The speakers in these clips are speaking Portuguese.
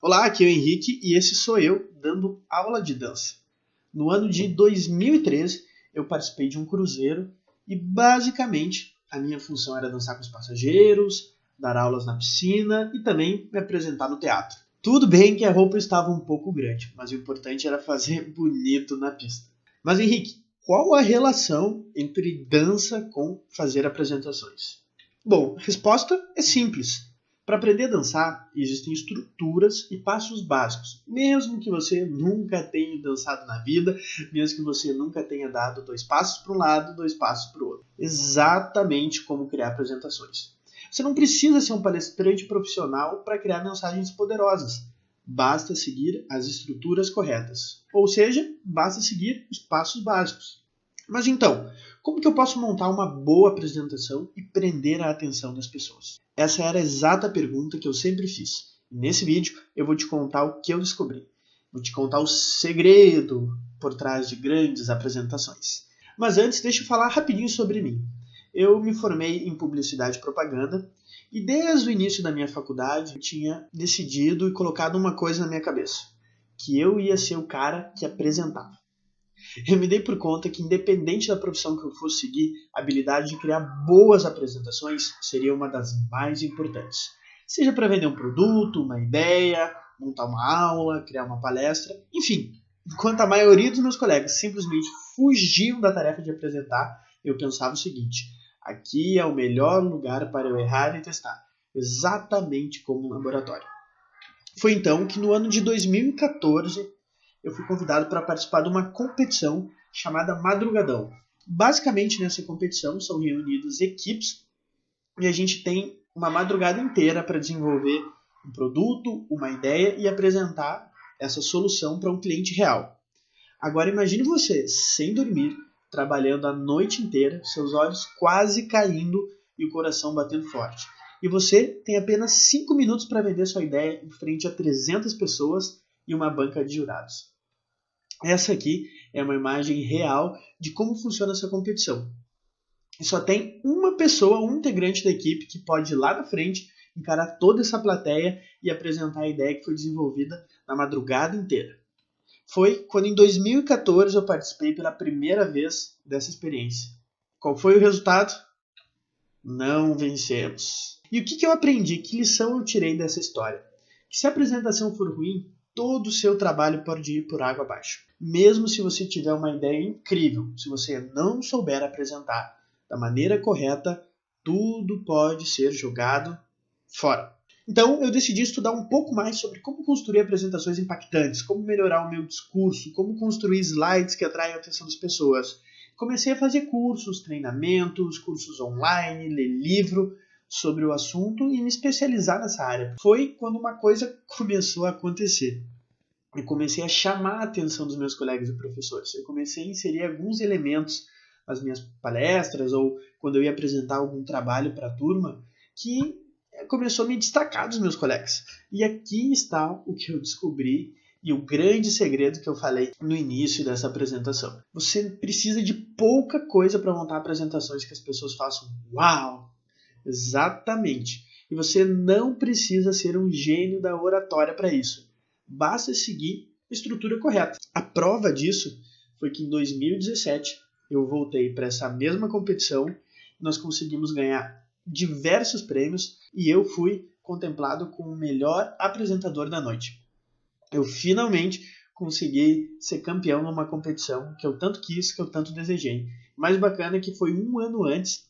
Olá, aqui é o Henrique e esse sou eu dando aula de dança. No ano de 2013, eu participei de um cruzeiro e basicamente a minha função era dançar com os passageiros, dar aulas na piscina e também me apresentar no teatro. Tudo bem que a roupa estava um pouco grande, mas o importante era fazer bonito na pista. Mas Henrique, qual a relação entre dança com fazer apresentações? Bom, a resposta é simples. Para aprender a dançar, existem estruturas e passos básicos. Mesmo que você nunca tenha dançado na vida, mesmo que você nunca tenha dado 2 passos para um lado, 2 passos para o outro. Exatamente como criar apresentações. Você não precisa ser um palestrante profissional para criar mensagens poderosas. Basta seguir as estruturas corretas. Ou seja, basta seguir os passos básicos. Mas então, como que eu posso montar uma boa apresentação e prender a atenção das pessoas? Essa era a exata pergunta que eu sempre fiz. E nesse vídeo eu vou te contar o que eu descobri. Vou te contar o segredo por trás de grandes apresentações. Mas antes, deixa eu falar rapidinho sobre mim. Eu me formei em publicidade e propaganda e desde o início da minha faculdade eu tinha decidido e colocado uma coisa na minha cabeça, que eu ia ser o cara que apresentava. Eu me dei por conta que, independente da profissão que eu fosse seguir, a habilidade de criar boas apresentações seria uma das mais importantes. Seja para vender um produto, uma ideia, montar uma aula, criar uma palestra, enfim. Enquanto a maioria dos meus colegas simplesmente fugiam da tarefa de apresentar, eu pensava o seguinte: aqui é o melhor lugar para eu errar e testar, exatamente como um laboratório. Foi então que no ano de 2014, eu fui convidado para participar de uma competição chamada Madrugadão. Basicamente, nessa competição são reunidas equipes e a gente tem uma madrugada inteira para desenvolver um produto, uma ideia e apresentar essa solução para um cliente real. Agora imagine você, sem dormir, trabalhando a noite inteira, seus olhos quase caindo e o coração batendo forte. E você tem apenas 5 minutos para vender sua ideia em frente a 300 pessoas e uma banca de jurados. Essa aqui é uma imagem real de como funciona essa competição. E só tem uma pessoa, um integrante da equipe que pode ir lá na frente, encarar toda essa plateia e apresentar a ideia que foi desenvolvida na madrugada inteira. Foi quando em 2014 eu participei pela primeira vez dessa experiência. Qual foi o resultado? Não vencemos. E o que eu aprendi? Que lição eu tirei dessa história? Que se a apresentação for ruim, todo o seu trabalho pode ir por água abaixo. Mesmo se você tiver uma ideia incrível, se você não souber apresentar da maneira correta, tudo pode ser jogado fora. Então, eu decidi estudar um pouco mais sobre como construir apresentações impactantes, como melhorar o meu discurso, como construir slides que atraem a atenção das pessoas. Comecei a fazer cursos, treinamentos, cursos online, ler livro sobre o assunto e me especializar nessa área. Foi quando uma coisa começou a acontecer. Eu comecei a chamar a atenção dos meus colegas e professores. Eu comecei a inserir alguns elementos nas minhas palestras ou quando eu ia apresentar algum trabalho para a turma que começou a me destacar dos meus colegas. E aqui está o que eu descobri e o grande segredo que eu falei no início dessa apresentação. Você precisa de pouca coisa para montar apresentações que as pessoas façam uau! Exatamente. E você não precisa ser um gênio da oratória para isso. Basta seguir a estrutura correta. A prova disso foi que em 2017 eu voltei para essa mesma competição, nós conseguimos ganhar diversos prêmios e eu fui contemplado como o melhor apresentador da noite. Eu finalmente consegui ser campeão numa competição que eu tanto quis, que eu tanto desejei. O mais bacana é que foi 1 ano antes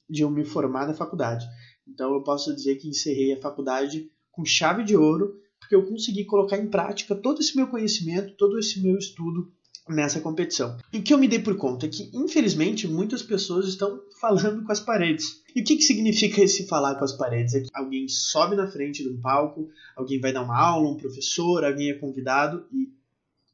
de eu me formar na faculdade. Então eu posso dizer que encerrei a faculdade com chave de ouro, porque eu consegui colocar em prática todo esse meu conhecimento, todo esse meu estudo nessa competição. E o que eu me dei por conta é que, infelizmente, muitas pessoas estão falando com as paredes. E o que significa esse falar com as paredes? É que alguém sobe na frente de um palco, alguém vai dar uma aula, um professor, alguém é convidado e,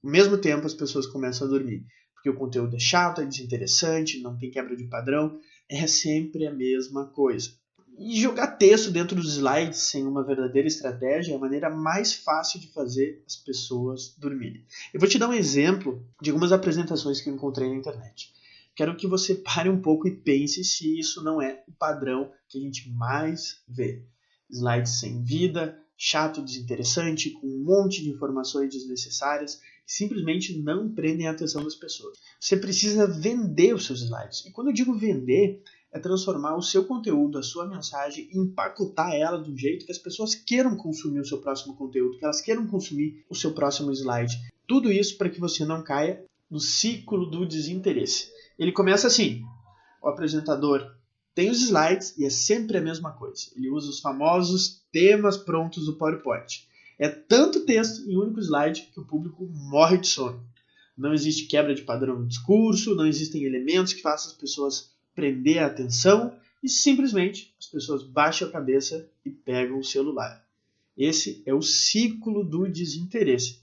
ao mesmo tempo, as pessoas começam a dormir. Porque o conteúdo é chato, é desinteressante, não tem quebra de padrão, é sempre a mesma coisa. E jogar texto dentro dos slides sem uma verdadeira estratégia é a maneira mais fácil de fazer as pessoas dormirem. Eu vou te dar um exemplo de algumas apresentações que eu encontrei na internet. Quero que você pare um pouco e pense se isso não é o padrão que a gente mais vê. Slides sem vida, chato, desinteressante, com um monte de informações desnecessárias que simplesmente não prendem a atenção das pessoas. Você precisa vender os seus slides. E quando eu digo vender, é transformar o seu conteúdo, a sua mensagem, e empacotar ela de um jeito que as pessoas queiram consumir o seu próximo conteúdo, que elas queiram consumir o seu próximo slide. Tudo isso para que você não caia no ciclo do desinteresse. Ele começa assim: o apresentador tem os slides e é sempre a mesma coisa. Ele usa os famosos temas prontos do PowerPoint. É tanto texto em um único slide que o público morre de sono. Não existe quebra de padrão no discurso, não existem elementos que façam as pessoas prender a atenção e simplesmente as pessoas baixam a cabeça e pegam o celular. Esse é o ciclo do desinteresse.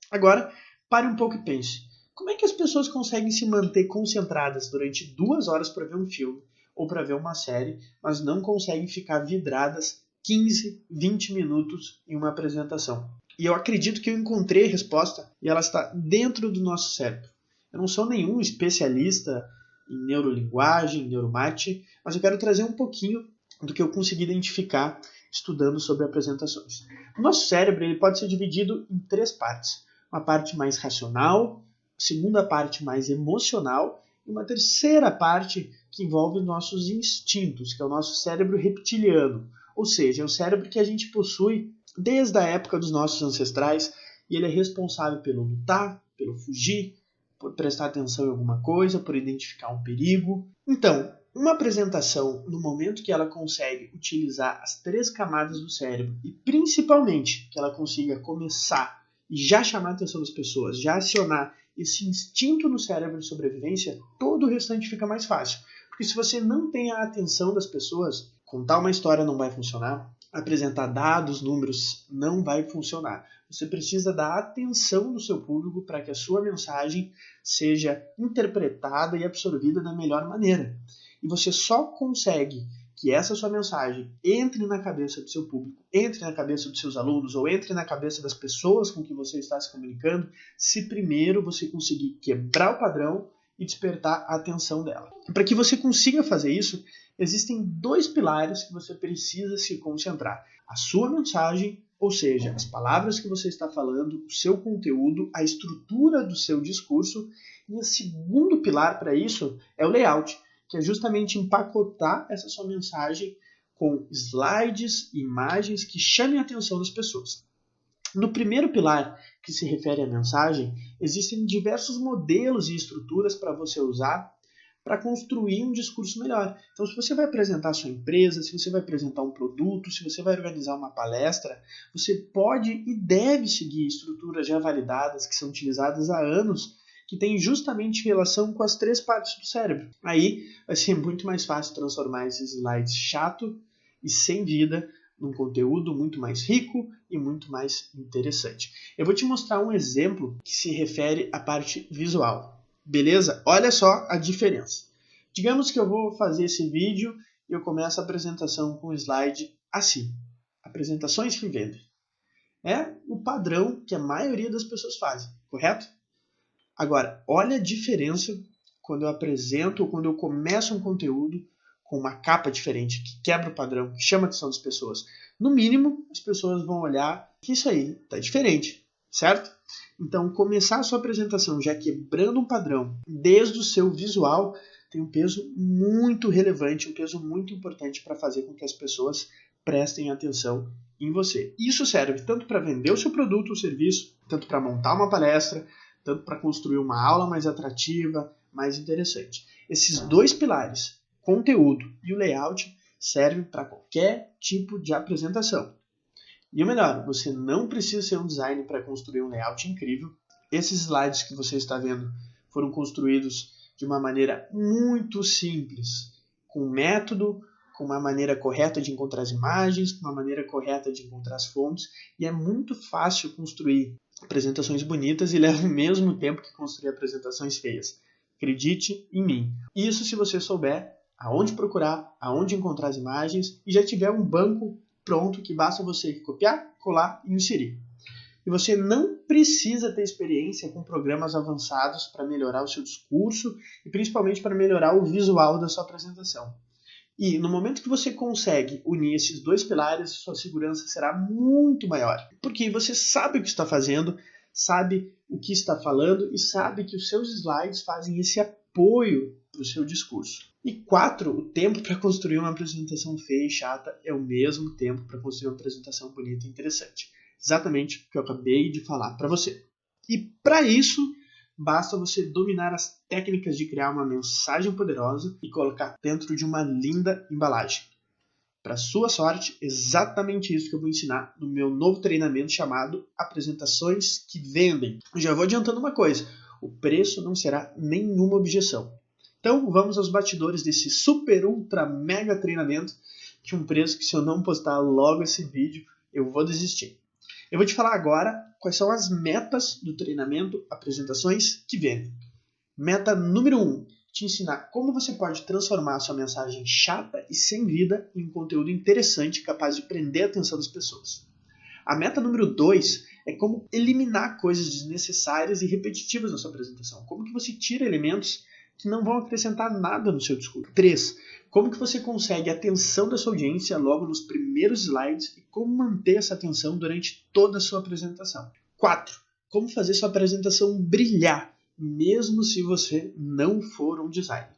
Agora, pare um pouco e pense. Como é que as pessoas conseguem se manter concentradas durante 2 horas para ver um filme ou para ver uma série, mas não conseguem ficar vidradas 15, 20 minutos em uma apresentação? E eu acredito que eu encontrei a resposta e ela está dentro do nosso cérebro. Eu não sou nenhum especialista em neurolinguagem, em neuromarketing, mas eu quero trazer um pouquinho do que eu consegui identificar estudando sobre apresentações. O nosso cérebro ele pode ser dividido em 3 partes. Uma parte mais racional, segunda parte mais emocional e uma terceira parte que envolve os nossos instintos, que é o nosso cérebro reptiliano. Ou seja, é o cérebro que a gente possui desde a época dos nossos ancestrais e ele é responsável pelo lutar, pelo fugir, por prestar atenção em alguma coisa, por identificar um perigo. Então, uma apresentação, no momento que ela consegue utilizar as 3 camadas do cérebro e principalmente que ela consiga começar e já chamar a atenção das pessoas, já acionar esse instinto no cérebro de sobrevivência, todo o restante fica mais fácil. Porque se você não tem a atenção das pessoas, contar uma história não vai funcionar, apresentar dados, números, não vai funcionar. Você precisa da atenção do seu público para que a sua mensagem seja interpretada e absorvida da melhor maneira. E você só consegue que essa sua mensagem entre na cabeça do seu público, entre na cabeça dos seus alunos ou entre na cabeça das pessoas com que você está se comunicando, se primeiro você conseguir quebrar o padrão e despertar a atenção dela. Para que você consiga fazer isso, existem 2 pilares que você precisa se concentrar. A sua mensagem, ou seja, as palavras que você está falando, o seu conteúdo, a estrutura do seu discurso. E o segundo pilar para isso é o layout, que é justamente empacotar essa sua mensagem com slides, imagens que chamem a atenção das pessoas. No primeiro pilar, que se refere à mensagem, existem diversos modelos e estruturas para você usar para construir um discurso melhor. Então, se você vai apresentar a sua empresa, se você vai apresentar um produto, se você vai organizar uma palestra, você pode e deve seguir estruturas já validadas, que são utilizadas há anos, que têm justamente relação com as 3 partes do cérebro. Aí vai ser muito mais fácil transformar esses slides chato e sem vida num conteúdo muito mais rico e muito mais interessante. Eu vou te mostrar um exemplo que se refere à parte visual. Beleza? Olha só a diferença. Digamos que eu vou fazer esse vídeo e eu começo a apresentação com um slide assim. Apresentações que vendem. É o padrão que a maioria das pessoas fazem, correto? Agora, olha a diferença quando eu apresento ou quando eu começo um conteúdo com uma capa diferente, que quebra o padrão, que chama a atenção das pessoas. No mínimo, as pessoas vão olhar que isso aí está diferente, certo? Então, começar a sua apresentação já quebrando um padrão desde o seu visual tem um peso muito relevante, um peso muito importante para fazer com que as pessoas prestem atenção em você. Isso serve tanto para vender o seu produto ou serviço, tanto para montar uma palestra, tanto para construir uma aula mais atrativa, mais interessante. Esses 2 pilares, conteúdo e o layout, servem para qualquer tipo de apresentação. E o melhor, você não precisa ser um designer para construir um layout incrível. Esses slides que você está vendo foram construídos de uma maneira muito simples, com um método, com uma maneira correta de encontrar as imagens, com uma maneira correta de encontrar as fontes, e é muito fácil construir apresentações bonitas e leva o mesmo tempo que construir apresentações feias. Acredite em mim. Isso se você souber aonde procurar, aonde encontrar as imagens e já tiver um banco pronto que basta você copiar, colar e inserir. E você não precisa ter experiência com programas avançados para melhorar o seu discurso e principalmente para melhorar o visual da sua apresentação. E no momento que você consegue unir esses dois pilares, sua segurança será muito maior. Porque você sabe o que está fazendo, sabe o que está falando e sabe que os seus slides fazem esse apoio para o seu discurso. E 4, o tempo para construir uma apresentação feia e chata é o mesmo tempo para construir uma apresentação bonita e interessante. Exatamente o que eu acabei de falar para você. E para isso, basta você dominar as técnicas de criar uma mensagem poderosa e colocar dentro de uma linda embalagem. Para sua sorte, exatamente isso que eu vou ensinar no meu novo treinamento chamado Apresentações que Vendem. Eu já vou adiantando uma coisa, o preço não será nenhuma objeção. Então vamos aos bastidores desse super, ultra, mega treinamento, que um preço que se eu não postar logo esse vídeo, eu vou desistir. Eu vou te falar agora quais são as metas do treinamento Apresentações que Vendem. Meta número 1, te ensinar como você pode transformar a sua mensagem chata e sem vida em um conteúdo interessante capaz de prender a atenção das pessoas. A meta número 2 é como eliminar coisas desnecessárias e repetitivas na sua apresentação. Como que você tira elementos que não vão acrescentar nada no seu discurso. 3. Como que você consegue a atenção da sua audiência logo nos primeiros slides e como manter essa atenção durante toda a sua apresentação. 4. Como fazer sua apresentação brilhar, mesmo se você não for um designer.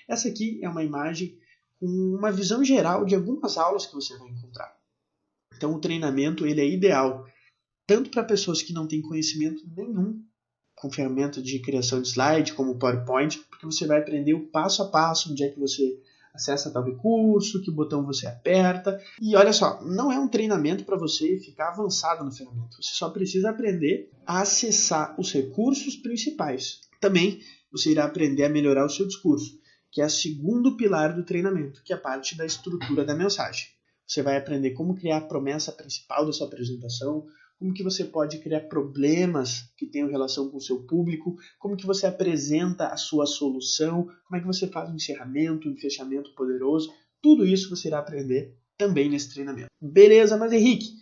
Essa aqui é uma imagem com uma visão geral de algumas aulas que você vai encontrar. Então o treinamento ele é ideal tanto para pessoas que não têm conhecimento nenhum com ferramenta de criação de slide, como o PowerPoint, porque você vai aprender o passo a passo, onde é que você acessa tal recurso, que botão você aperta. E olha só, não é um treinamento para você ficar avançado na ferramenta. Você só precisa aprender a acessar os recursos principais. Também você irá aprender a melhorar o seu discurso, que é o segundo pilar do treinamento, que é a parte da estrutura da mensagem. Você vai aprender como criar a promessa principal da sua apresentação, como que você pode criar problemas que tenham relação com o seu público, como que você apresenta a sua solução, como é que você faz um encerramento, um fechamento poderoso. Tudo isso você irá aprender também nesse treinamento. Beleza, mas Henrique,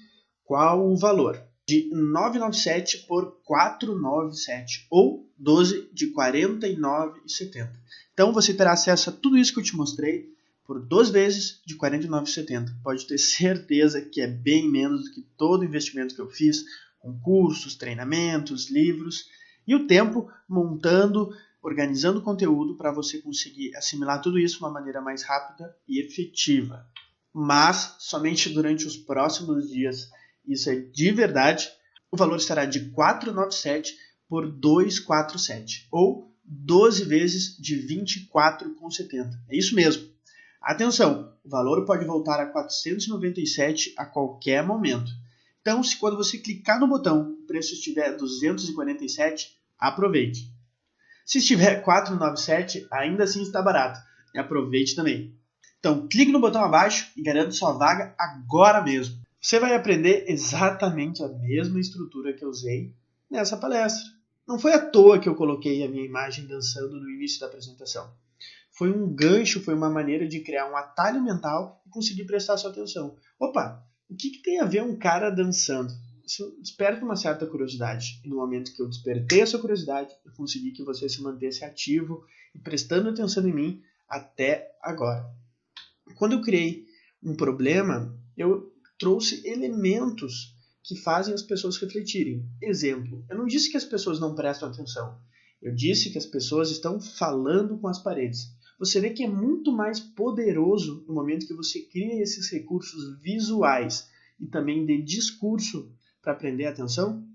qual o valor? De 997 por 497 ou 12 de 49,70. Então você terá acesso a tudo isso que eu te mostrei por 2 vezes de R$ 49,70. Pode ter certeza que é bem menos do que todo o investimento que eu fiz com cursos, treinamentos, livros e o tempo montando, organizando conteúdo para você conseguir assimilar tudo isso de uma maneira mais rápida e efetiva. Mas somente durante os próximos dias, isso é de verdade, o valor estará de R$ 497 por 247 ou 12 vezes de R$ 24,70. É isso mesmo. Atenção, o valor pode voltar a 497 a qualquer momento. Então, se quando você clicar no botão o preço estiver 247, aproveite. Se estiver 497, ainda assim está barato. E aproveite também. Então, clique no botão abaixo e garanta sua vaga agora mesmo. Você vai aprender exatamente a mesma estrutura que eu usei nessa palestra. Não foi à toa que eu coloquei a minha imagem dançando no início da apresentação. Foi um gancho, foi uma maneira de criar um atalho mental e conseguir prestar sua atenção. Opa, o que tem a ver um cara dançando? Isso desperta uma certa curiosidade. E no momento que eu despertei essa curiosidade, eu consegui que você se mantesse ativo e prestando atenção em mim até agora. Quando eu criei um problema, eu trouxe elementos que fazem as pessoas refletirem. Exemplo, eu não disse que as pessoas não prestam atenção. Eu disse que as pessoas estão falando com as paredes. Você vê que é muito mais poderoso no momento que você cria esses recursos visuais e também de discurso para prender a atenção?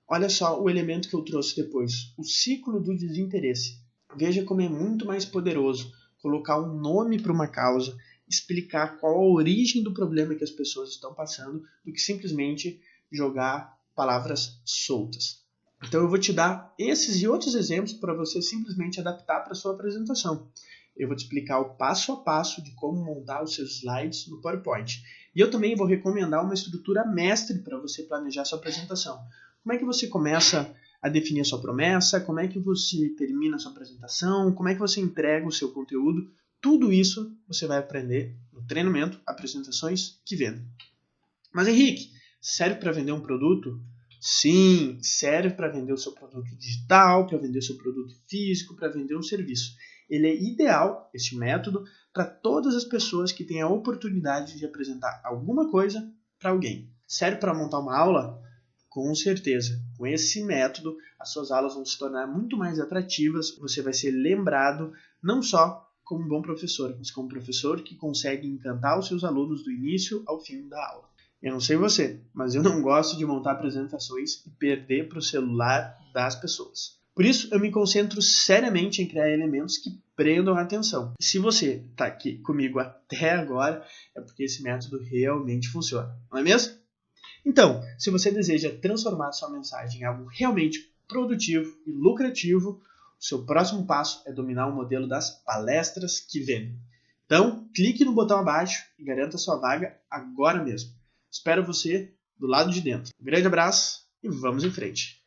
Olha só o elemento que eu trouxe depois, o ciclo do desinteresse. Veja como é muito mais poderoso colocar um nome para uma causa, explicar qual a origem do problema que as pessoas estão passando, do que simplesmente jogar palavras soltas. Então eu vou te dar esses e outros exemplos para você simplesmente adaptar para a sua apresentação. Eu vou te explicar o passo a passo de como montar os seus slides no PowerPoint. E eu também vou recomendar uma estrutura mestre para você planejar sua apresentação. Como é que você começa a definir a sua promessa? Como é que você termina a sua apresentação? Como é que você entrega o seu conteúdo? Tudo isso você vai aprender no treinamento Apresentações que Vendem. Mas Henrique, serve para vender um produto? Sim, serve para vender o seu produto digital, para vender o seu produto físico, para vender um serviço. Ele é ideal, este método, para todas as pessoas que têm a oportunidade de apresentar alguma coisa para alguém. Serve para montar uma aula? Com certeza. Com esse método, as suas aulas vão se tornar muito mais atrativas, você vai ser lembrado não só como um bom professor, mas como um professor que consegue encantar os seus alunos do início ao fim da aula. Eu não sei você, mas eu não gosto de montar apresentações e perder para o celular das pessoas. Por isso, eu me concentro seriamente em criar elementos que prendam a atenção. E se você está aqui comigo até agora, é porque esse método realmente funciona, não é mesmo? Então, se você deseja transformar sua mensagem em algo realmente produtivo e lucrativo, o seu próximo passo é dominar o modelo das palestras que vendem. Então, clique no botão abaixo e garanta sua vaga agora mesmo. Espero você do lado de dentro. Um grande abraço e vamos em frente!